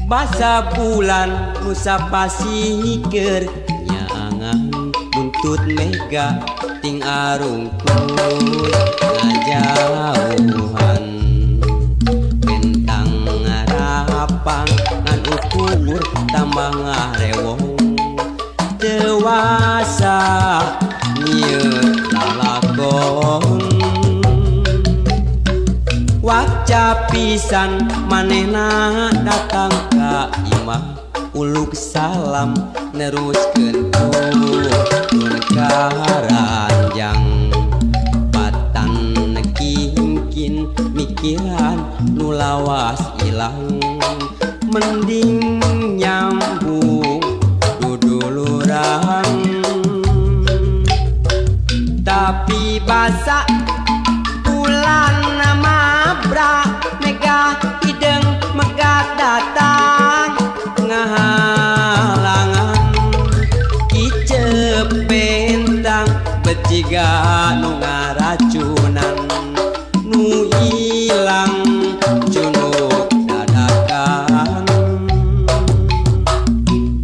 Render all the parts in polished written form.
Basa bulan Musa pasikeun nyaangan buntut mega ting arungkul ngajauhan bentang ngarapang ngan ukur tambah ngarewong dewasa nyieun lalakon waca pisan manehna datang ka imah uluk salam neruskeun turun karanjang patan kingkin mikiran nu lawas ilang mending nyambung dudulurang tapi basa bulan mabra mega hideng megat datang ngahalangan kicep bentang beciga nu ngaracunan nu ilang junuk dadakan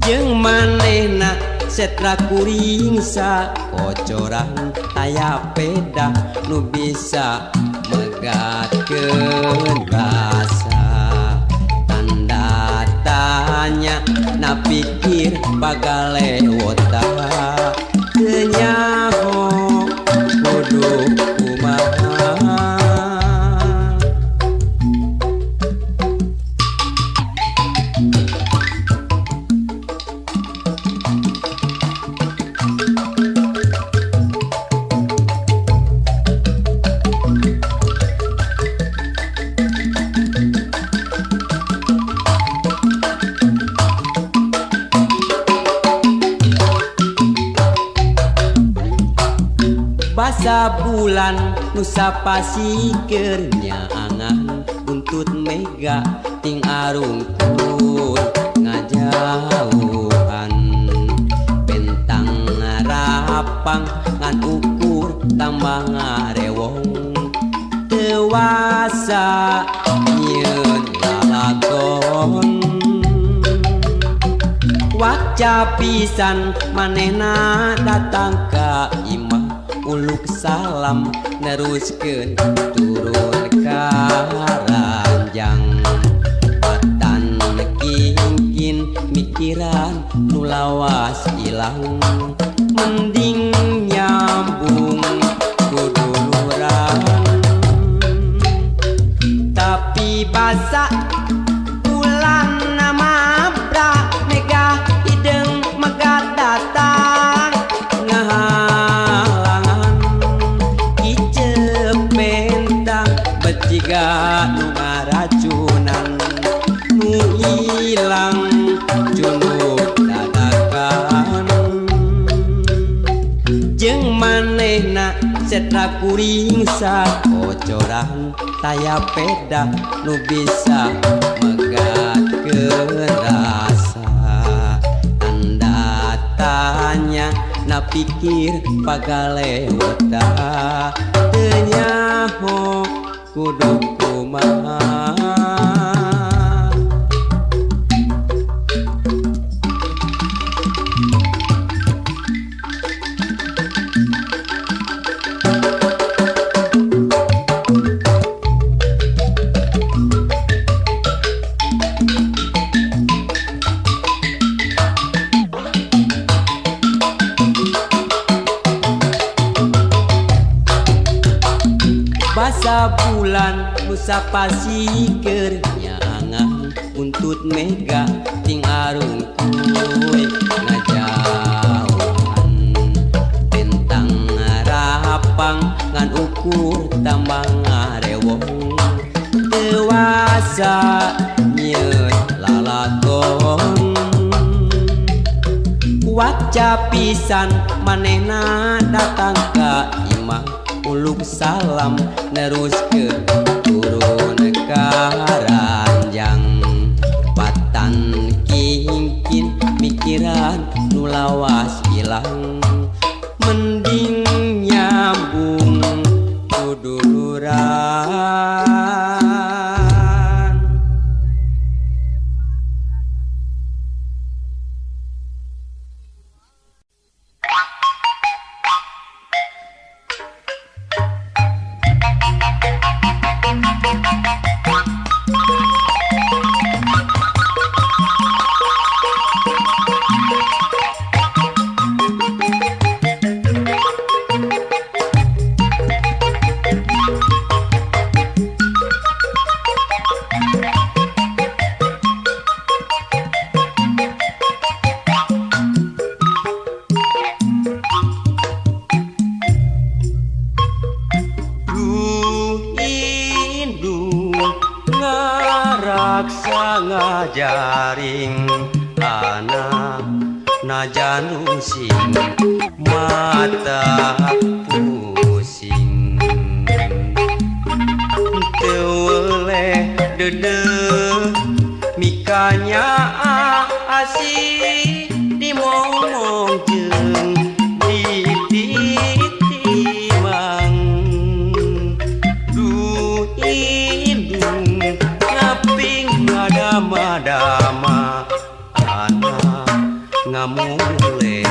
jeung manehna setra kuring sa kocoran aya peda nu bisa megatkeun rasa tanda tanya na pikir bagalewota teu nyaho kudu kumaha basa bulan Nusa pasikeun nyaangan buntut mega ting arungkul ngajauhan bentang ngarapang ngan ukur tambah ngarewong dewasa nyieun lalakon waca pisan manehna datang ka imah uluk salam neruskeun turun karanjang patan kingkin mikiran nu lawas ilang mending nyambung kudulurang tapi basa bulan mabra mega hideng megat datang beciga nu ngaracunan nu ilang junuk dadakan jeung manehna setra kuring sa kocoran taya peda nu bisa megatkeun rasa tanda tanya na pikir bagalewota teu nyaho kudu kumaha basa bulan Nusa pasikeun nyaangan buntut mega ting arungkul ngajauhan bentang ngarapang ngan ukur tambah ngarewong dewasa nyieun lalakon waca pisan manehna datang ka imah uluk salam neruskeun turun ka ngaraksa ngajaring anak najan rusing mata pusing teu oleh dede mikanya asih dimomong jeung ditimang du indung ngaping ngadama-dama anak ngamule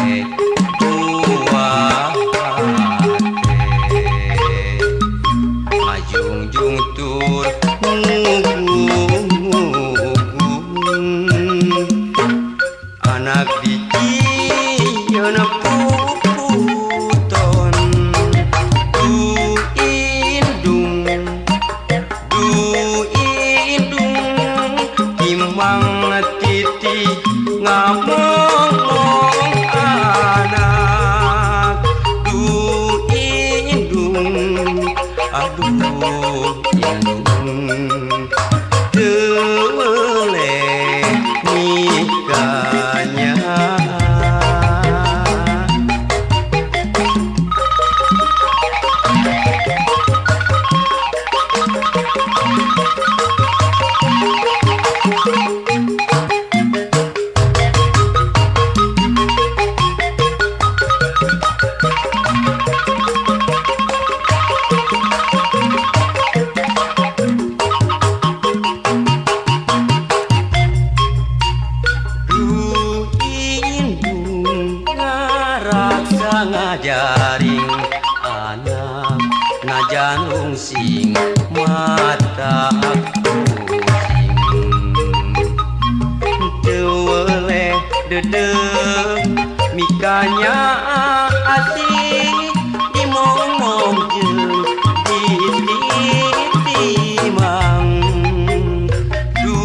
buah majungjung tur anak dicieun puputon du indung timbang titi ngamong anak du indung aduh indung teu oleh nikahnya ngajaring anak najan rungsing mata pusing teu oleh dede mikanya asih dimomong jeung ditimang du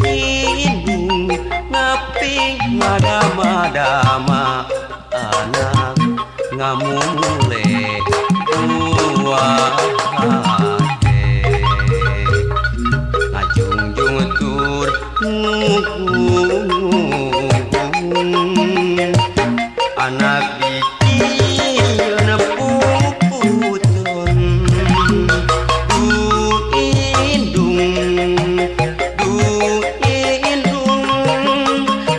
indung ngaping ngadama-dama anak ngamule buah ngajungjung tur anak dicieun puputon du indung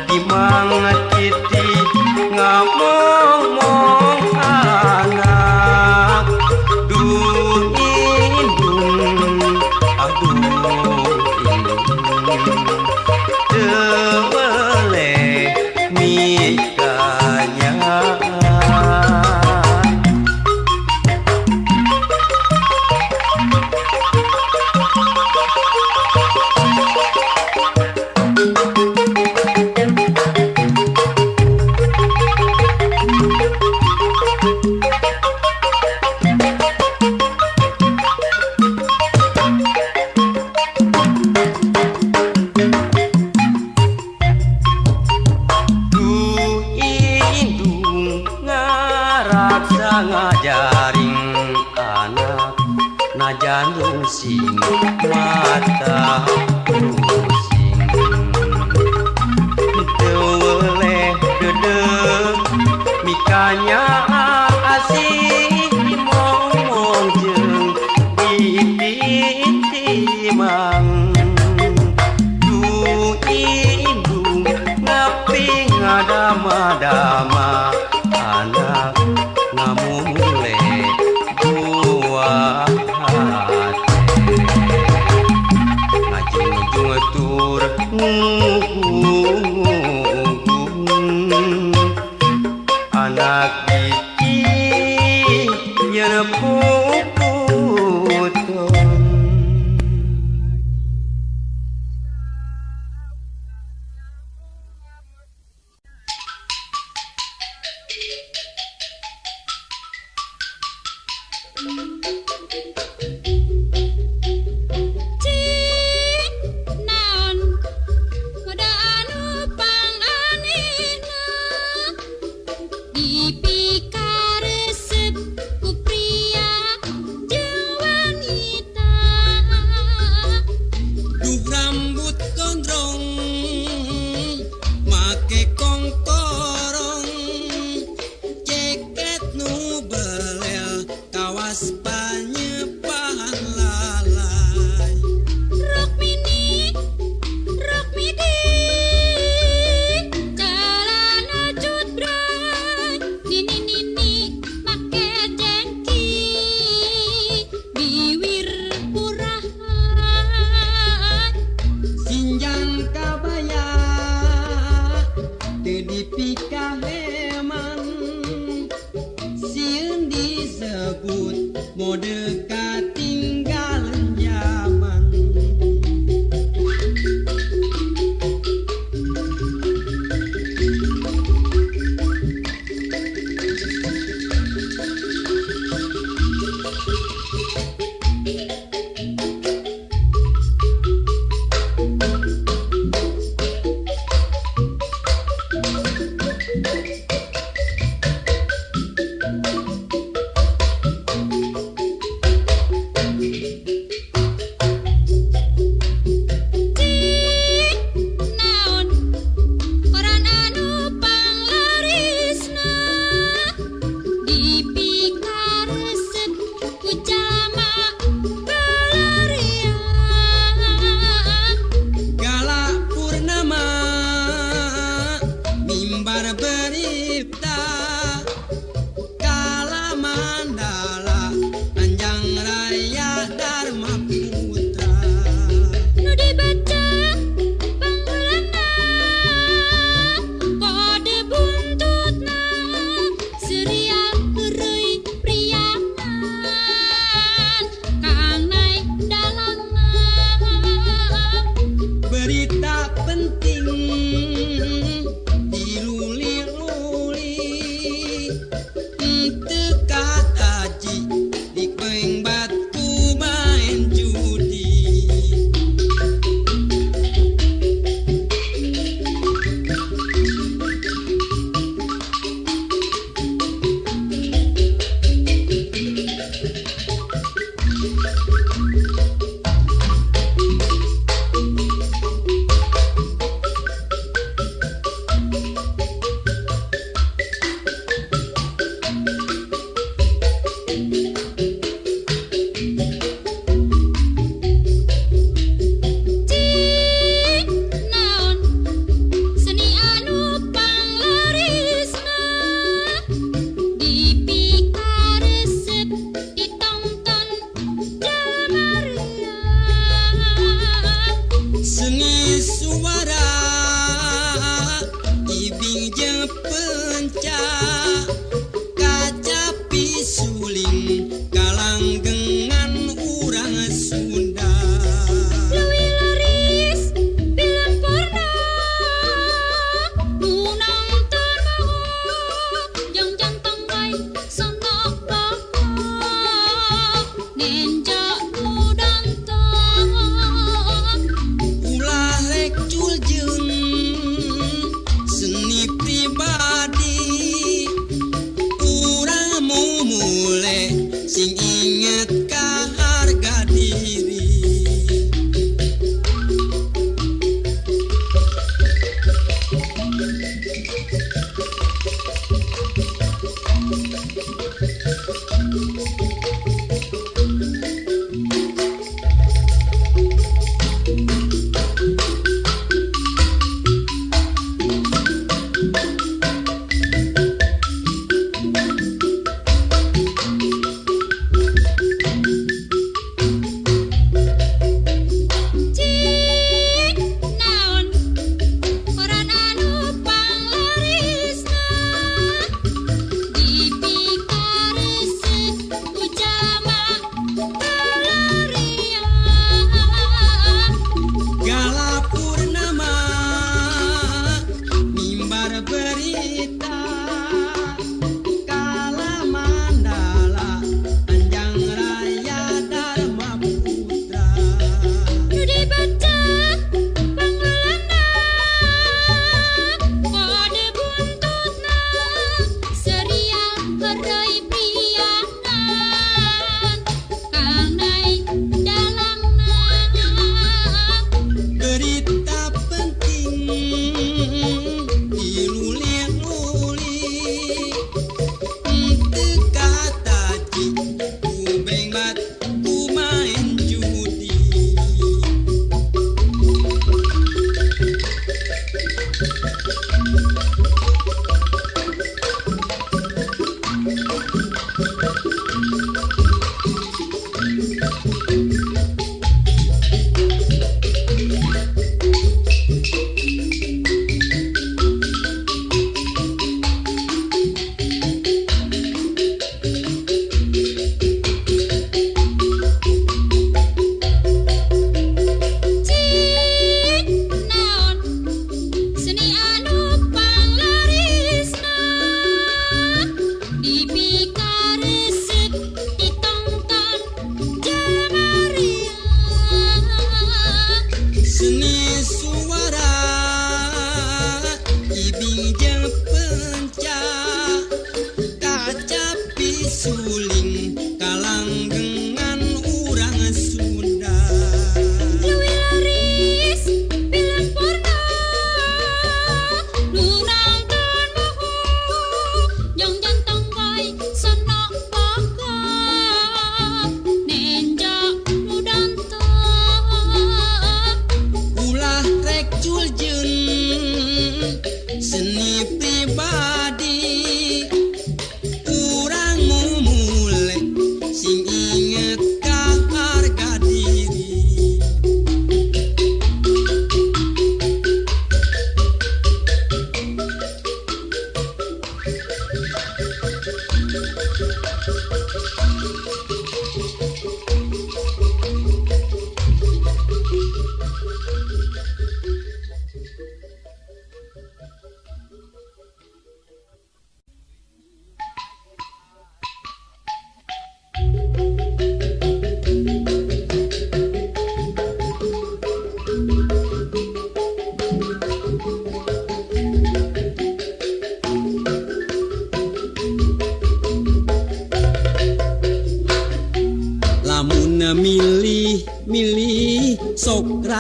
timang titi ngamong anak du indung aduh indung teu oleh mikanya ngajaring anak najan rungsing mata pusing teu oleh dede mikanya asih dimomong jeung ditimang du indung ngaping ngadama-dama anak ngamule buah ngajungjung tur anak dicieun puputon Naon godhong make kongkorong ceket nu belel kawas panyepahan lalai Rock mini celana cutbray nini make jengki biwir purahan sinjang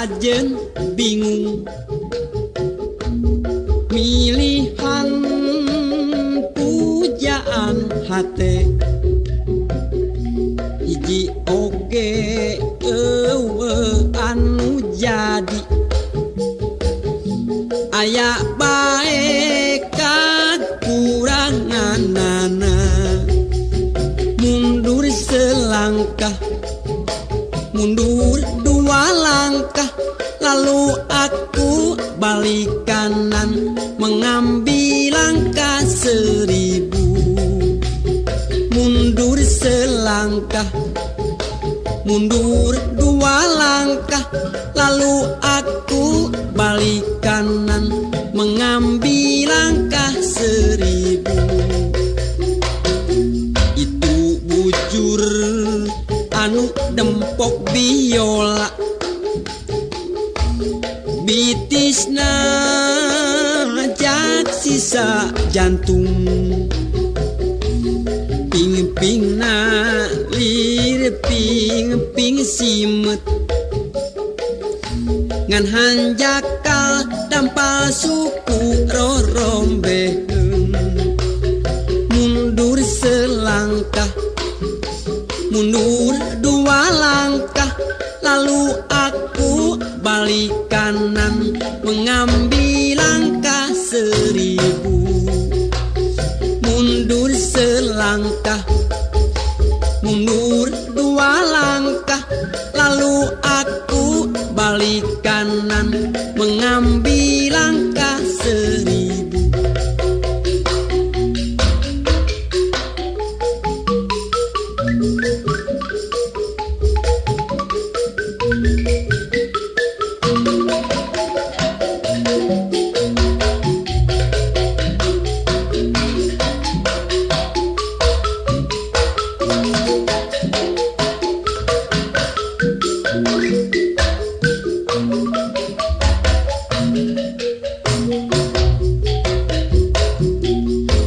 sajen bingung milihan pujaan hate hiji oge anu jadi aya bae kakuranganana mundur selangkah mundur dua langkah lalu aku balik kanan mengambil langkah 1000 mundur selangkah mundur dua langkah lalu aku balik kanan mengambil langkah 1000 itu bujur anu dempok biola bitisna jak sisa jantung ping-pingna lir ping simet ngan hanjakal dampal suku rorombeheun mundur selangkah mundur dua langkah lalu aku balik kanan mengambil langkah 1000 mundur selangkah mundur dua langkah lalu aku balik kanan mengambil langkah 1000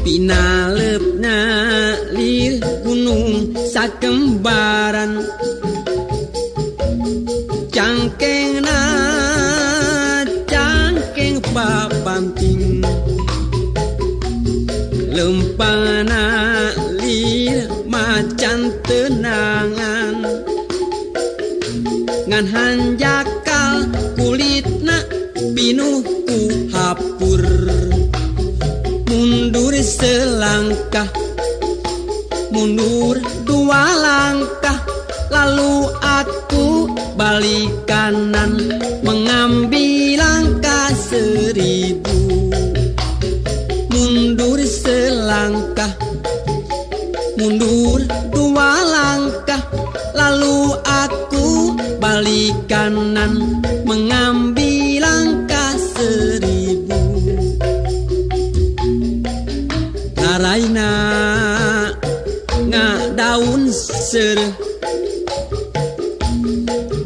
pinalepna lir gunung sakembaran cangkengna cangkeng papanting lempana lir macan tenangan ngan hanjakal kulitna pinuh ku hapur mundur selangkah mundur dua langkah lalu aku balik kanan mengambil langkah 1000 mundur selangkah mundur dua langkah lalu aku balik kanan mengambil langkah 1000 Raina ngadaun sereh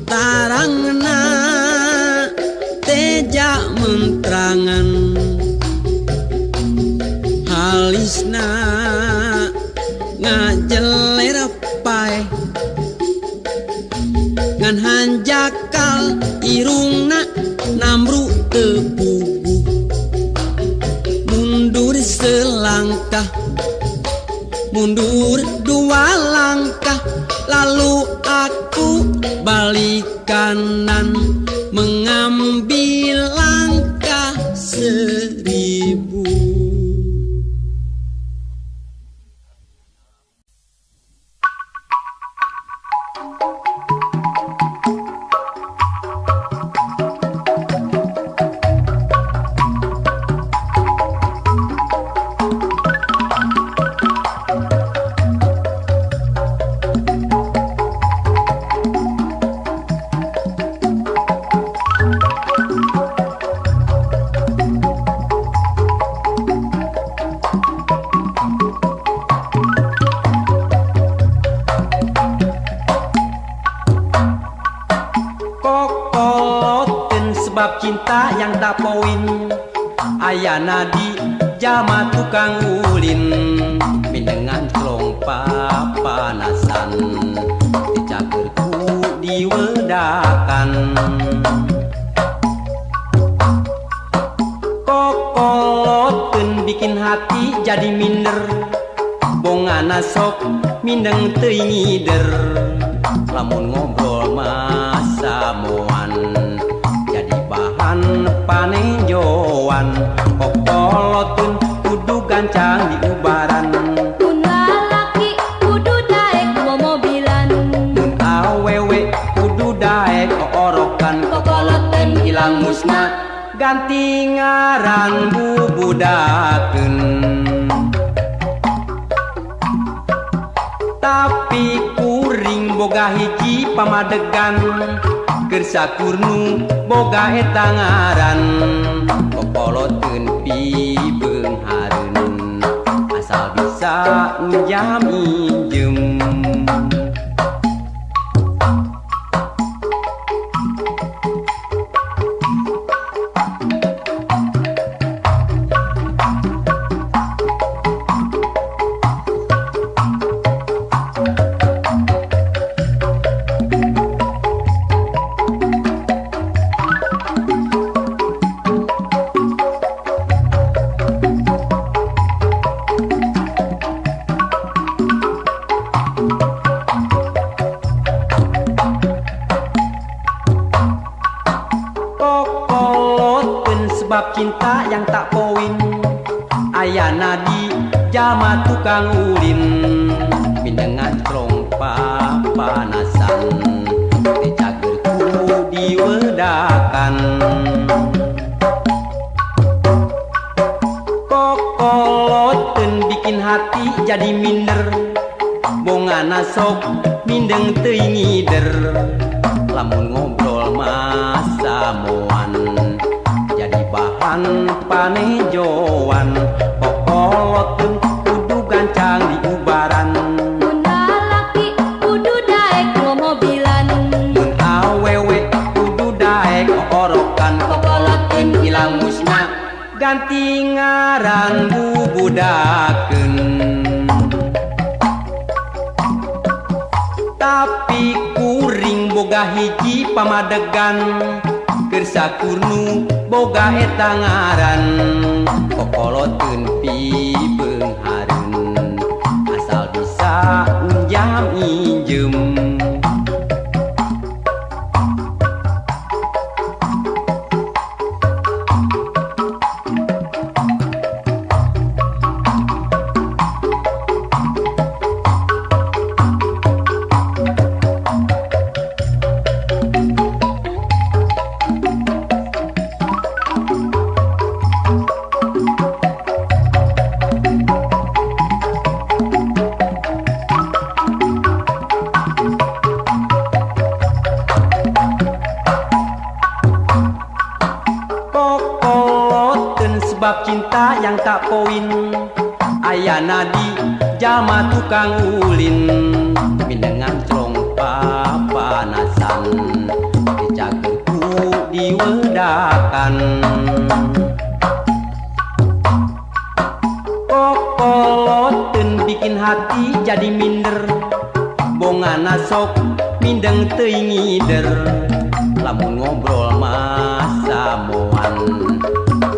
tarangna teja mentrangan halisna ngajeler pae ngan hanjakal irungna namru tepugu mundur selangkah mundur dua langkah lalu aku balik kanan mengambil langkah 1000 Sebab cinta yang tak poin ayana di jama tukang ulin dengan kelompa panasan dicagerku diwedakan bikin hati jadi minder, bongana sok mindeng teuing ngider. Lamun ngobrol masa moan jadi bahan panejoan, kokoloteun kudu gancang di ubaran. Mun lalaki kudu daek mobilan, Mun awewe kudu daek orokan, kokoloteun ilang musna ganti ngaran bubudakeun. Tapi kuring boga hiji pamadegan, keur sakurnu boga eta ngaran, kokoloteun pibeung hareun, asal bisa njam injem. Sebab cinta yang tak poin, ayana di jama tukang ulin, mindengan celong papanasan, dicagerku diwedakan. Kokoloteun bikin hati jadi minder, bongana sok mindeng teuing ngider. Lamun ngobrol masa moan jadi bahan panejoan, kokoloteun kudu gancang di ubaran. mun lalaki kudu daek mobilan, Mun awewe kudu daek orokan, kokoloteun ilang musna ganti ngaran bubudakeun. Tapi kuring boga hiji pamadegan, keur sakurnu boga eta ngaran, kokoloteun pibeung hareun, asal bisa njam injem. Sebab cinta yang tak poin, ayana di jama tukang ulin, mindengan celong papanasan, dicagerku diwedakan. Kokoloteun bikin hati jadi minder, bongana sok mindeng teuing ngider. Lamun ngobrol masa moan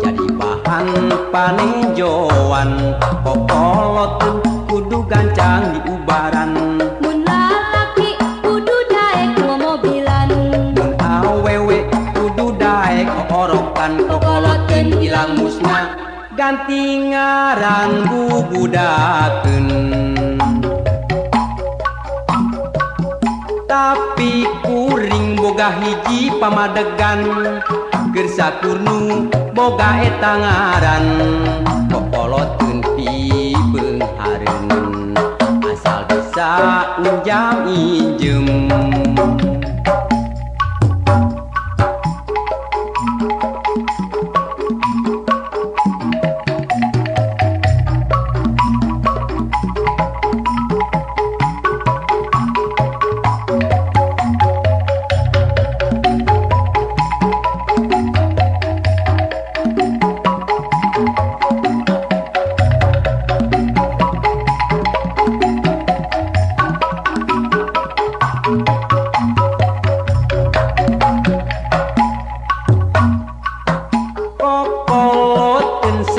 jadi bahan panejoan, kokoloteun kudu gancang di ubaran. mun lalaki kudu daek mobilan, Mun awewe kudu daek orokan, kokoloteun ilang musna ganti ngaran bubudakeun. Tapi kuring boga hiji pamadegan, keur sakurnu boga eta ngaran, kokoloteun pibeung hareun, asal bisa njam injem.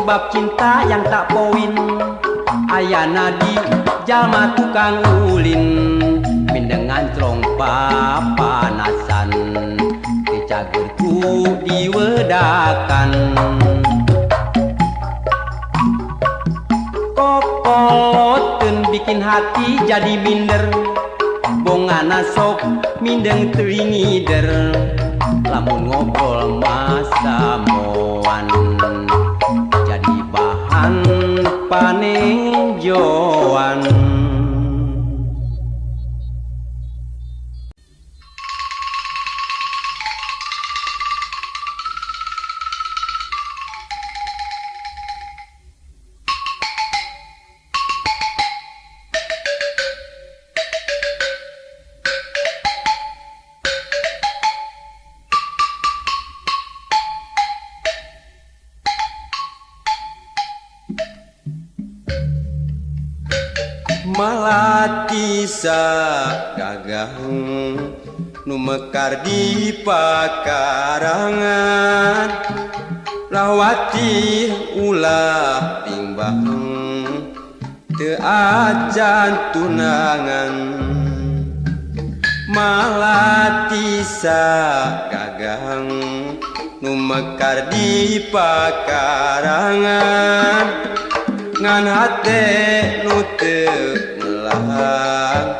sebab cinta yang tak poin ayana di jalma tukang ulin mindengan trompa panasan kecagerku diwedakan kokoloten bikin hati jadi minder bongana sok mindeng teuing ngider lamun ngobrol masa moan jadi bahan panenjoan. Malati sagagang nu mekar di pakarangan lawati ulah timbang teu ajan tunangan malati sagagang nu mekar di pakarangan ngan hate nu teu melang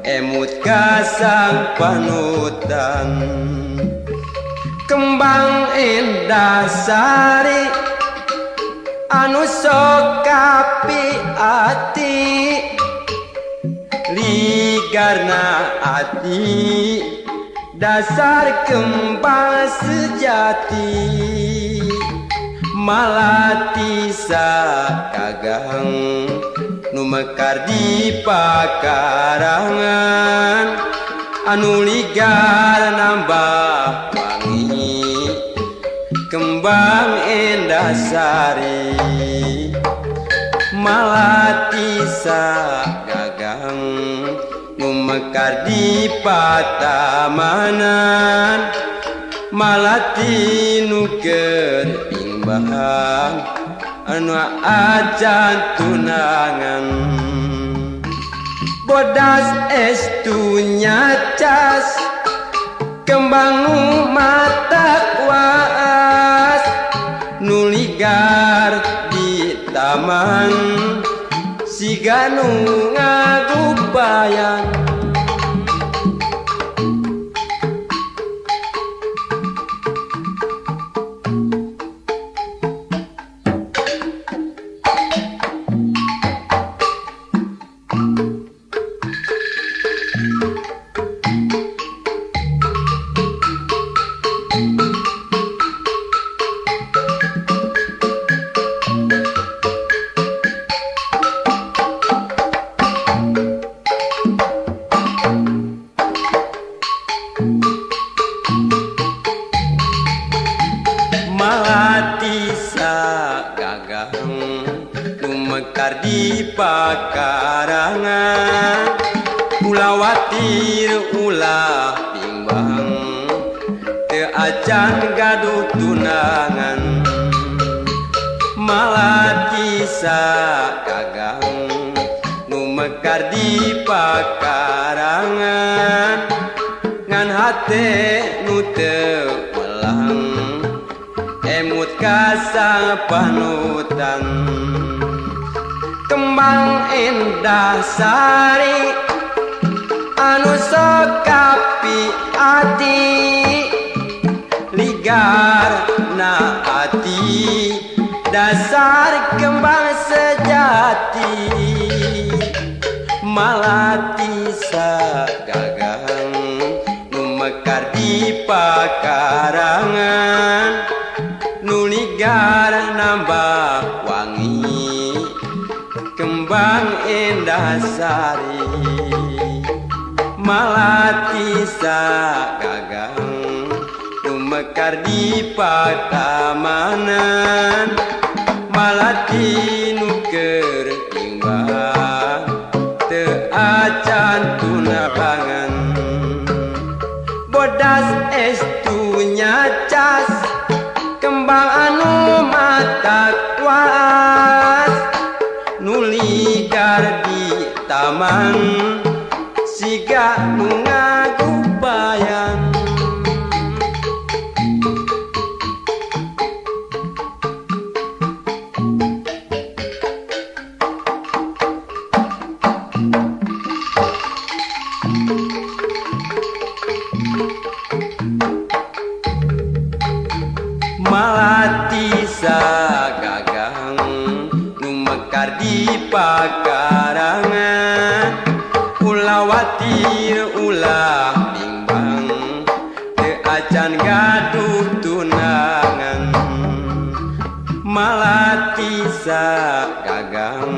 emut kasang panutan kembang endah sari anu sok kapi ati ligarna ati dasar kembang sejati malati sagagang nu mekar di pakarangan anu ligar nambah wangi kembang endah sari malati sagagang nu mekar di patamanan malati nu keur imbang anu ajan tunangan bodas estu nyacas kembang nu mata kuas nu ligar di taman siga nu ngagubayan malati sagagang nu mekar di pakarangan ulah watir ulah bimbang teu acan gaduh tunangan malati sagagang nu mekar di pakarangan ngan hate nu teu melang emut kasang panutan kembang endah sari anu sok kapi ati ligar na ati dasar kembang sejati malati sagagang nu mekar di pakarangan nu ligar nambah wangi kembang endah sari malati sagagang nu mekar di patamanan malati nu keur imbang teu acan tunangan bodas estu nyacas kembang anu mata kuat malati sagagang nu mekar di pakarangan ulah watir ulah bimbang teu acan gaduh tunangan malati sagagang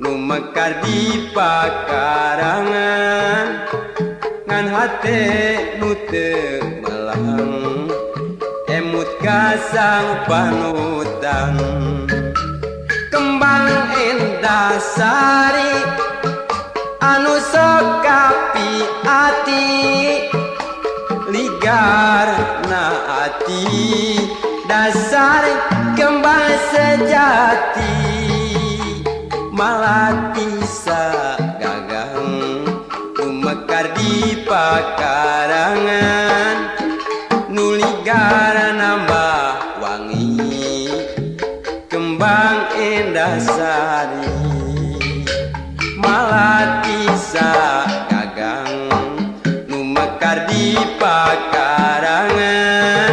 nu mekar di pakarangan ngan hate nu teu melang emut kasang panutan kembang endah sari anu sok kapi ati ligar na ati dasar kembang sejati malati sagagang nu mekar di pakarangan nu ligar nambah wangi kembang endah sari malati sagagang nu mekar di pakarangan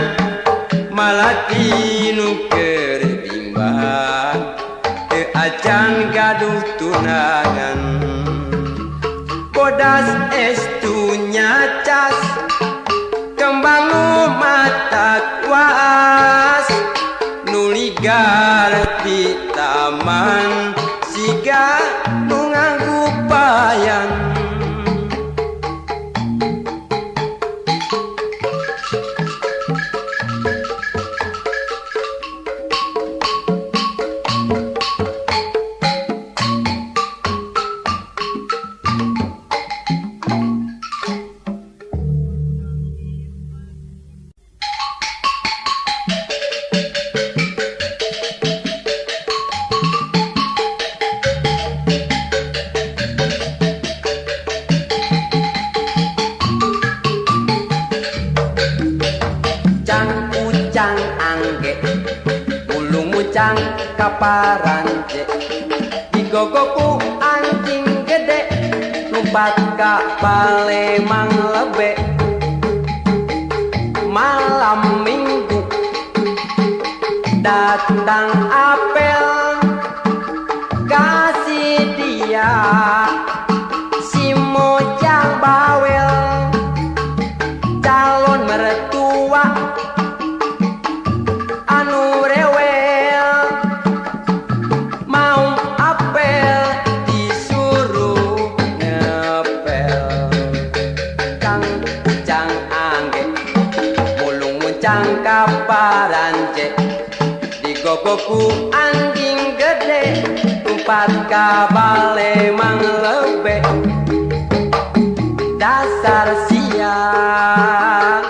malati nu keur bimbang teu acan gaduh tunangan bodas estu nyacas kembang nu matak waas nu ligar di taman siga nu nganggu payan ucang angge ulung mucang kaparance digogoku anjing gede lumpat ka Palemang lebe malam minggu datang apel kasih dia si mojang bawel calon mertua anu rewel mau apel disuruh ngepel kang ucang angge mulung mucang kaparance digogoku anjing gede umpat ka Palemang lebe dasar siang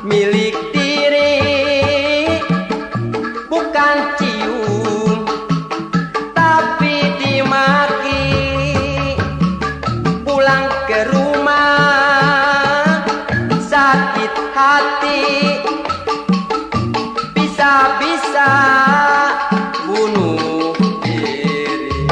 milik diri bukan cium tapi dimaki pulang ke rumah sakit hati bisa-bisa bunuh diri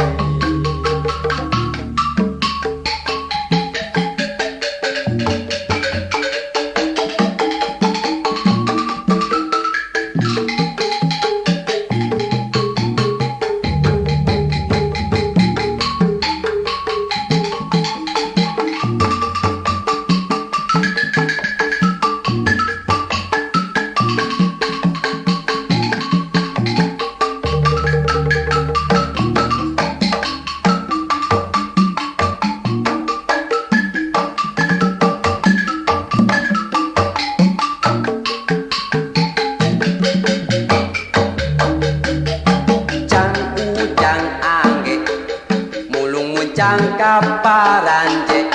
ucang kaparance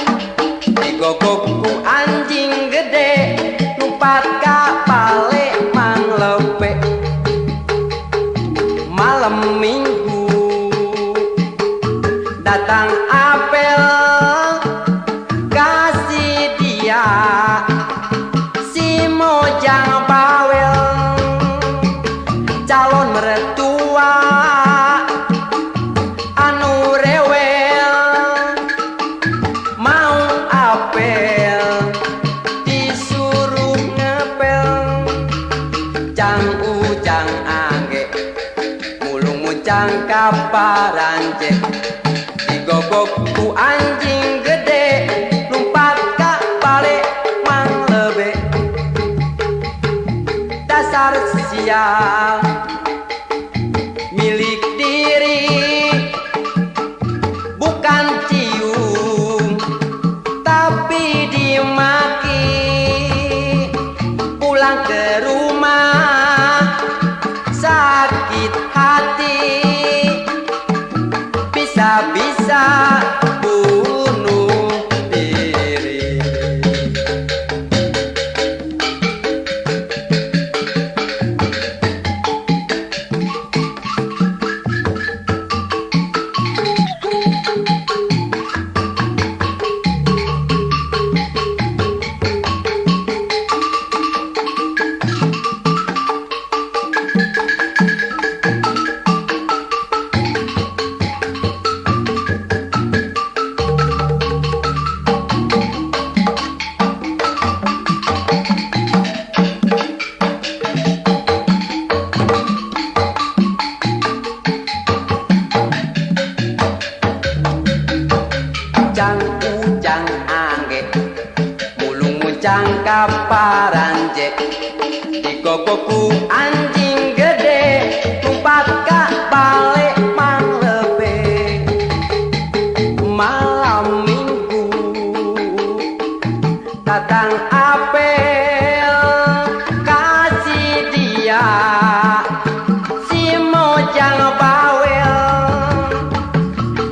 digogoku anjing gede lumpat ka Palemang lebe malam minggu datang apel kasih dia si mojang bawel calon mertua anu rewel ujang angge mulung mucang kaparanje digogok ku anjing gede lumpat ka balik mang lebe dasar sial milik diri bukan cium tapi dimaki pulang ke rumah sakit hati bisa-bisa bunuh diri. Ujang angge mulung muncang kaparanje digogoku anjing gede lumpat ka balik mang lebe malam minggu datang apel kasih dia si mojang bawel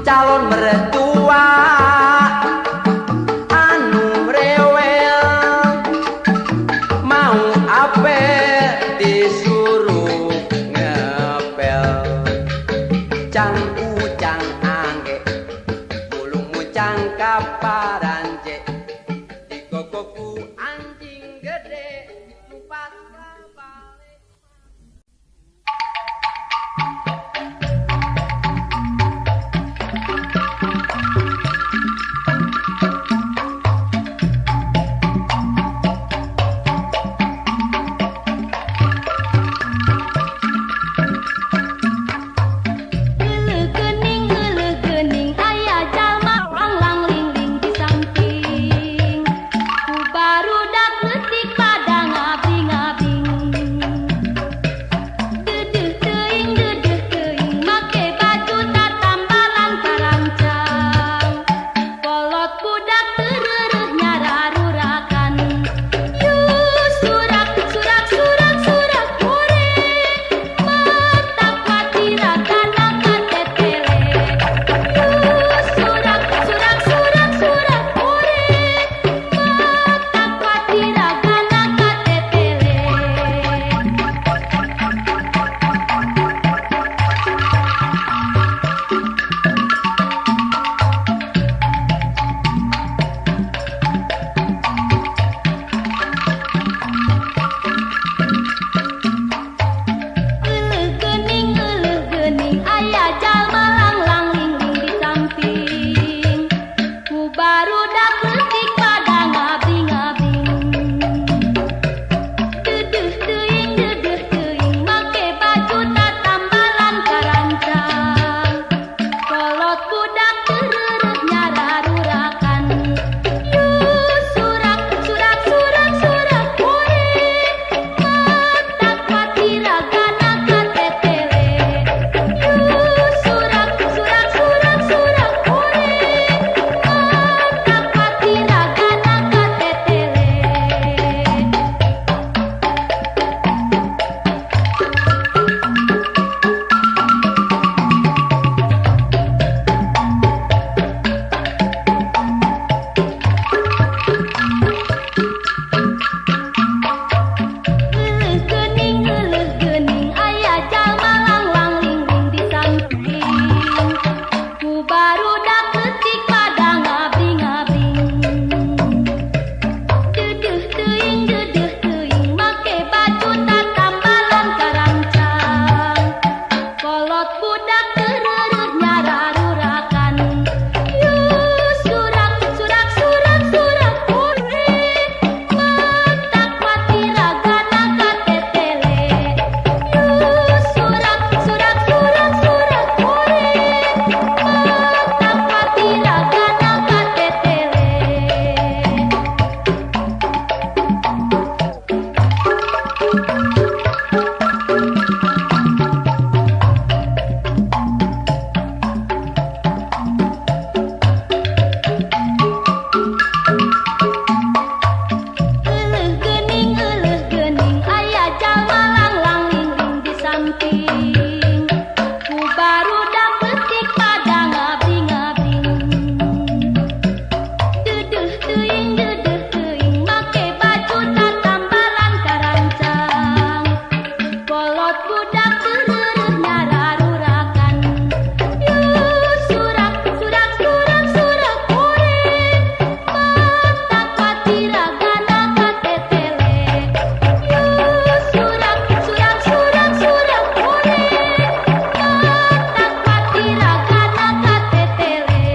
calon mertua disuruh ngepel ujang angge mulung mucang kaparanje digogoku anjing gede lumpat ka balik. kolot budak tererehnya rarurakan. Yuk surak surak surak surak korek, mata patiragana katetele. Yuk surak surak surak surak korek, mata patiragana katetele.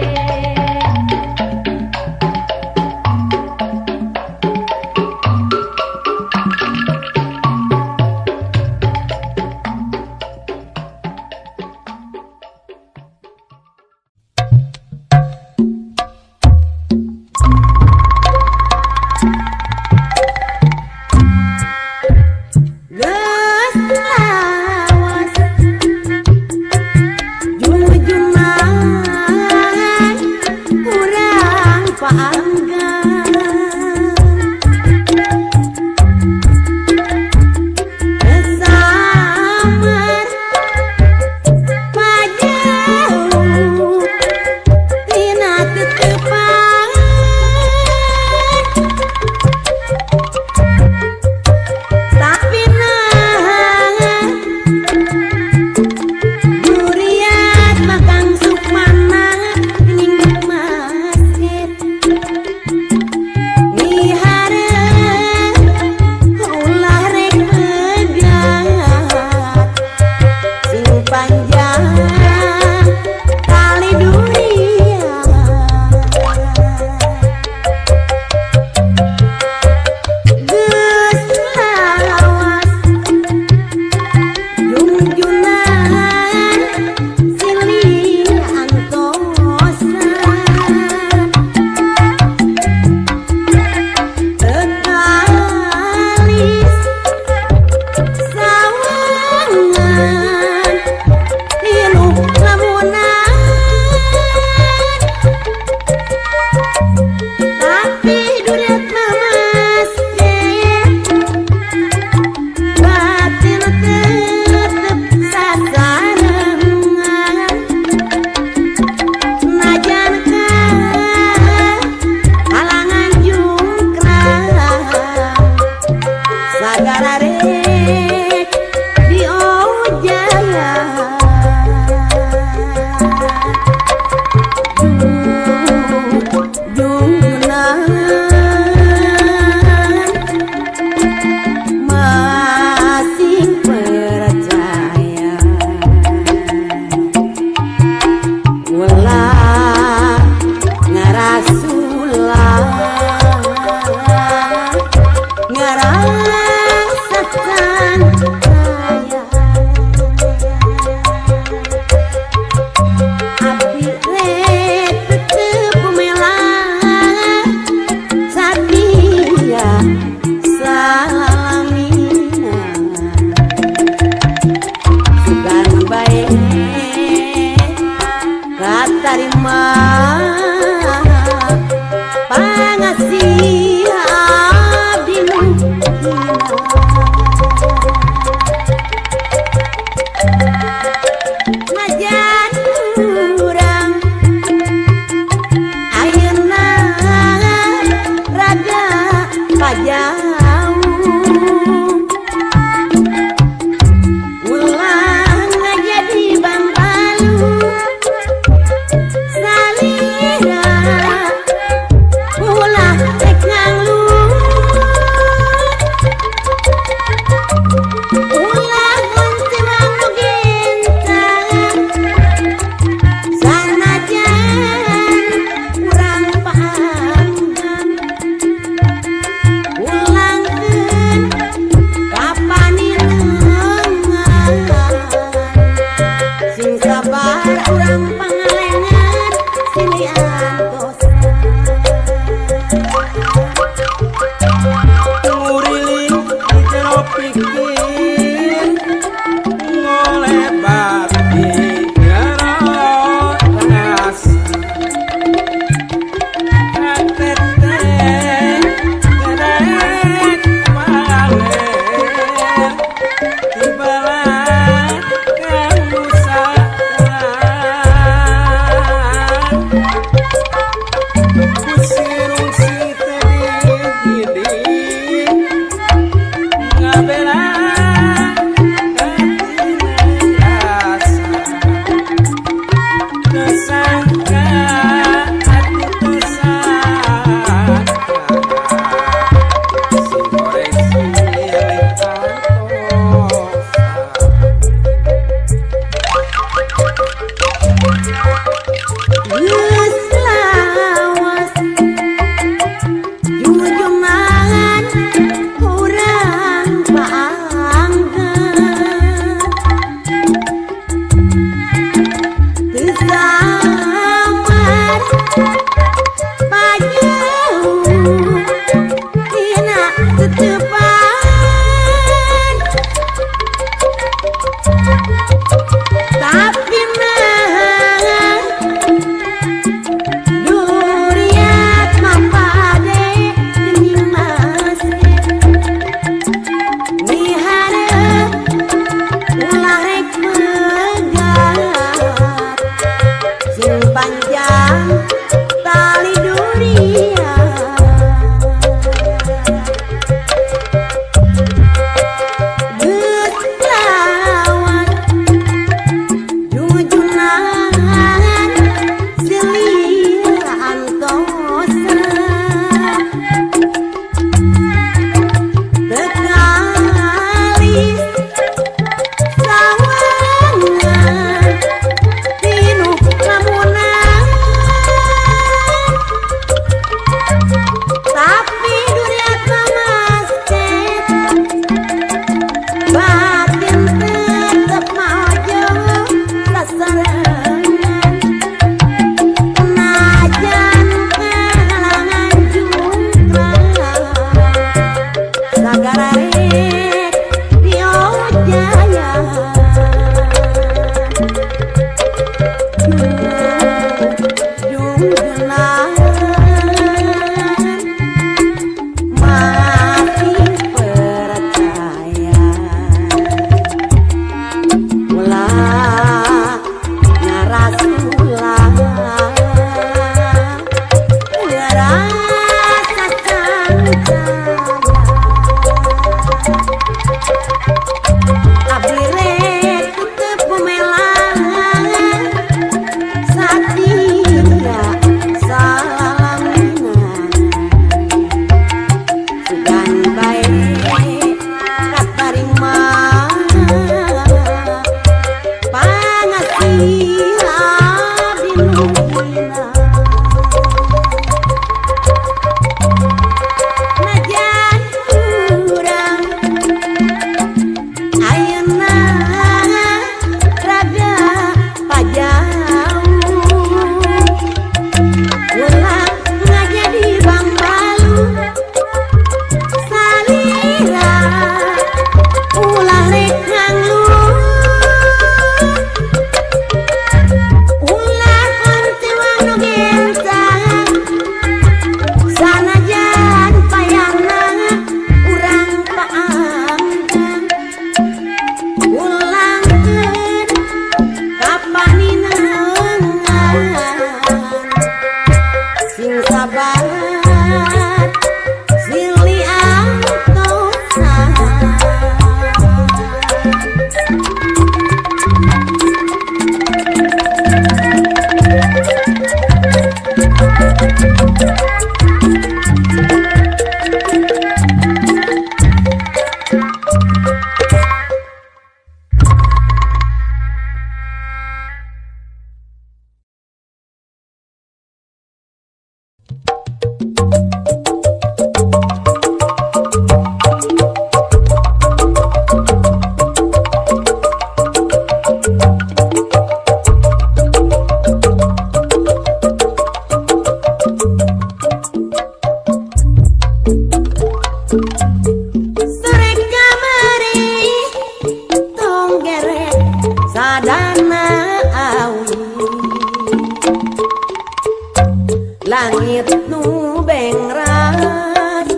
Langit nu bengras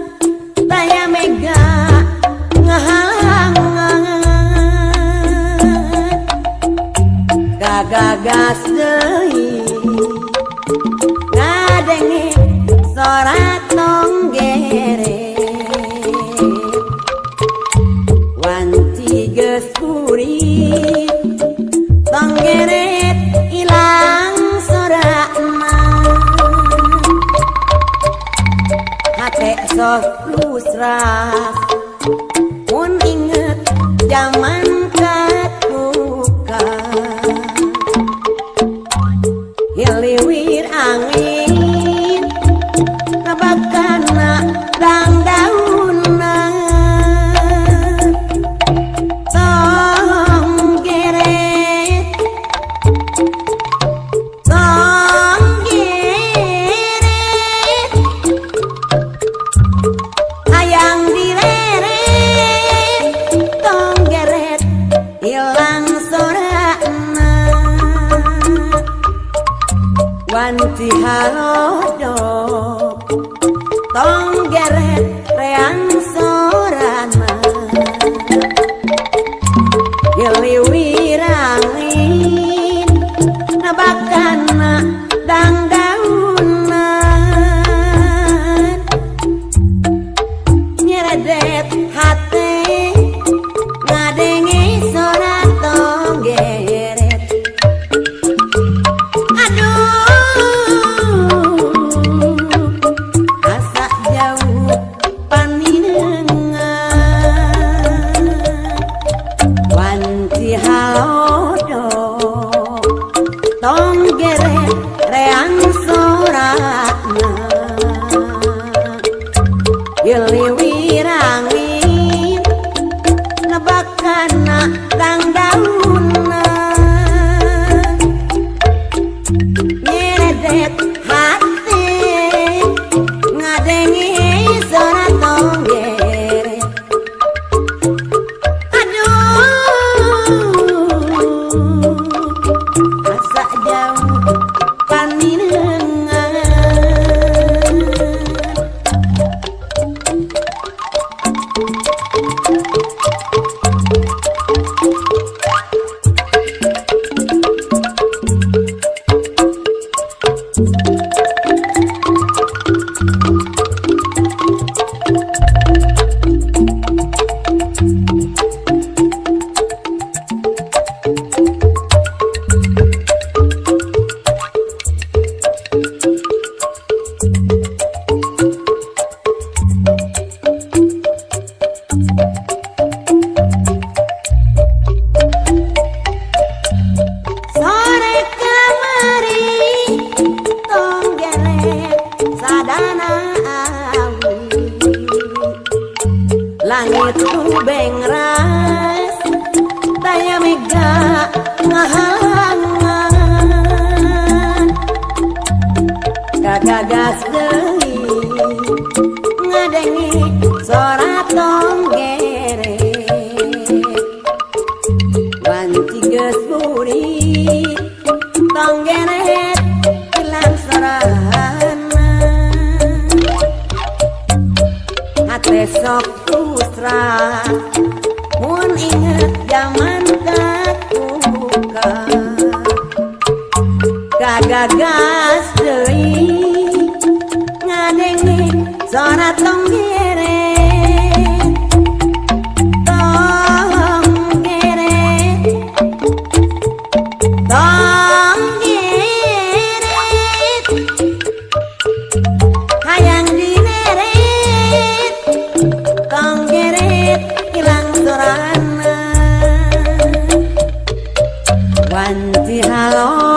daya mega ngahalangan gagagas deui ngadenge sorak tonggere wanci geus kuring tonggeret ilang sorakna hate sok lusrah mun inget zaman katuka hiliwir angin nabakana dang daunna tong geret hayang dileret tong geret ilang sorakna wanci halodo tong geret reang sorana hiliwir angin nabakana dang daunan nyeredet hate ngadenge sorak tong geret asa jauh paninengan wanci halodo tong geret reang sorakna hiliwir angin nebakana dang daunan nyeredet hati ngadenge sorak tong geret gagas deui ngadengi sora tonggere wanci geus buri tonggere ilang sorana hate sok pusra mun inget zaman katuka gagagas deui ngadengi sora tonggere tonggere tonggere hayang dineret tonggere ilang sorana wanci halo